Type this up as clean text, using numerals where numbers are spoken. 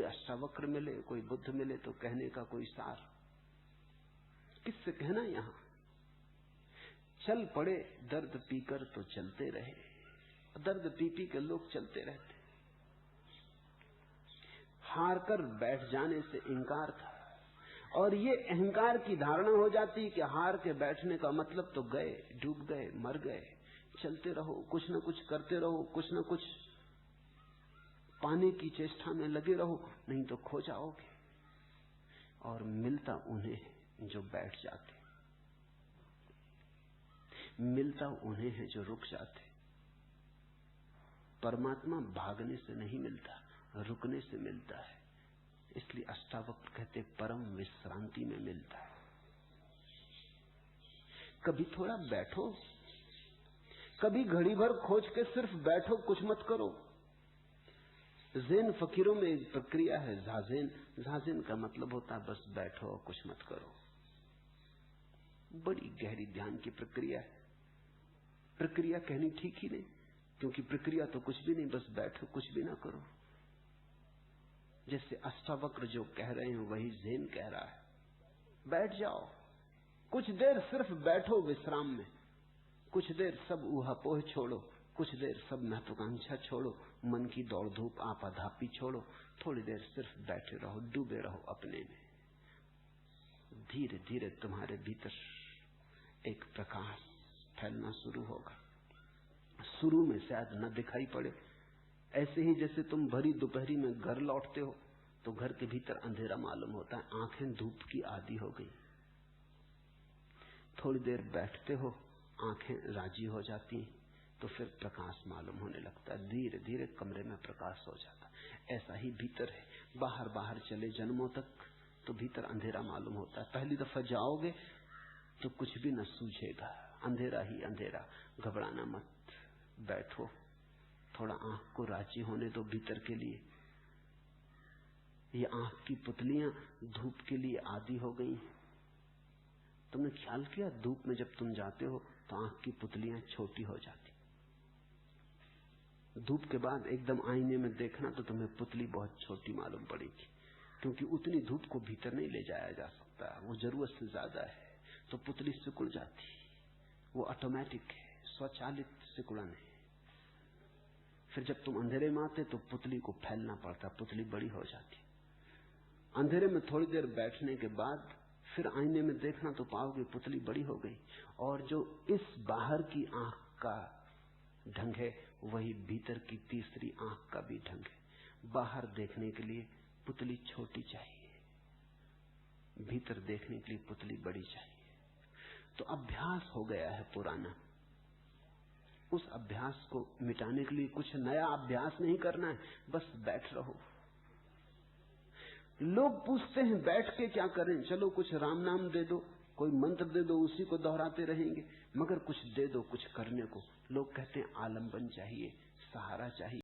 अष्टावक्र मिले, कोई बुद्ध मिले तो कहने का कोई सार, किससे कहना? यहां चल पड़े दर्द पीकर तो चलते रहे। दर्द पी पी के लोग चलते रहते। हार कर बैठ जाने से इंकार था, और ये अहंकार की धारणा हो जाती कि हार के बैठने का मतलब तो गए, डूब गए, मर गए। चलते रहो, कुछ न कुछ करते रहो, कुछ न कुछ पाने की चेष्टा में लगे रहो, नहीं तो खो जाओगे। और मिलता उन्हें जो बैठ जाते, मिलता उन्हें है जो रुक जाते। परमात्मा भागने से नहीं मिलता, रुकने से मिलता है। इसलिए अष्टावक्र कहते परम विश्रांति में मिलता है। कभी थोड़ा बैठो, कभी घड़ी भर खोज के सिर्फ बैठो, कुछ मत करो। ज़ेन फकीरों में एक प्रक्रिया है ज़ाज़ेन। ज़ाज़ेन का मतलब होता है बस बैठो और कुछ मत करो। बड़ी गहरी ध्यान की प्रक्रिया है। प्रक्रिया कहनी ठीक ही नहीं, क्योंकि प्रक्रिया तो कुछ भी नहीं, बस बैठो, कुछ भी ना करो। जैसे अष्टावक्र जो कह रहे हैं वही ज़ेन कह रहा है। बैठ जाओ, कुछ देर सिर्फ बैठो विश्राम में। कुछ देर सब ऊहापोह छोड़ो, कुछ देर सब महत्वाकांक्षा छोड़ो, मन की दौड़ धूप आपाधापी छोड़ो। थोड़ी देर सिर्फ बैठे रहो, डूबे रहो अपने में। धीरे धीरे तुम्हारे भीतर एक प्रकाश फैलना शुरू होगा। शुरू में शायद न दिखाई पड़े। ऐसे ही जैसे तुम भरी दोपहरी में घर लौटते हो तो घर के भीतर अंधेरा मालूम होता है, आंखें धूप की आदी हो गई। थोड़ी देर बैठते हो, आंखें राजी हो जाती, तो फिर प्रकाश मालूम होने लगता है। धीरे धीरे कमरे में प्रकाश हो जाता। ऐसा ही भीतर है। बाहर बाहर चले जन्मों तक तो भीतर अंधेरा मालूम होता है। पहली दफा जाओगे तो कुछ भी न सूझेगा, अंधेरा ही अंधेरा। घबराना मत, बैठो, थोड़ा आंख को राजी होने दो भीतर के लिए। ये आंख की पुतलियां धूप के लिए आदी हो गई। तुमने ख्याल किया धूप में जब तुम जाते हो तो आंख की पुतलियां छोटी हो जाती। धूप के बाद एकदम आईने में देखना तो तुम्हें पुतली बहुत छोटी मालूम पड़ेगी, क्योंकि उतनी धूप को भीतर नहीं ले जाया जा सकता, वो जरूरत से ज्यादा है। तो पुतली सिकुड़ जाती। वो ऑटोमेटिक है, स्वचालित सिकुड़न है। फिर जब तुम अंधेरे में आते तो पुतली को फैलना पड़ता, पुतली बड़ी हो जाती। अंधेरे में थोड़ी देर बैठने के बाद फिर आईने में देखना तो पाओगे पुतली बड़ी हो गई। और जो इस बाहर की आंख का ढंग है वही भीतर की तीसरी आंख का भी ढंग है। बाहर देखने के लिए पुतली छोटी चाहिए, भीतर देखने के लिए पुतली बड़ी चाहिए। तो अभ्यास हो गया है पुराना। उस अभ्यास को मिटाने के लिए कुछ नया अभ्यास नहीं करना है, बस बैठ रहो। लोग पूछते हैं बैठ के क्या करें? चलो कुछ राम नाम दे दो, कोई मंत्र दे दो, उसी को दोहराते रहेंगे। मगर कुछ दे दो कुछ करने को। लोग कहते हैं आलंबन चाहिए, सहारा चाहिए।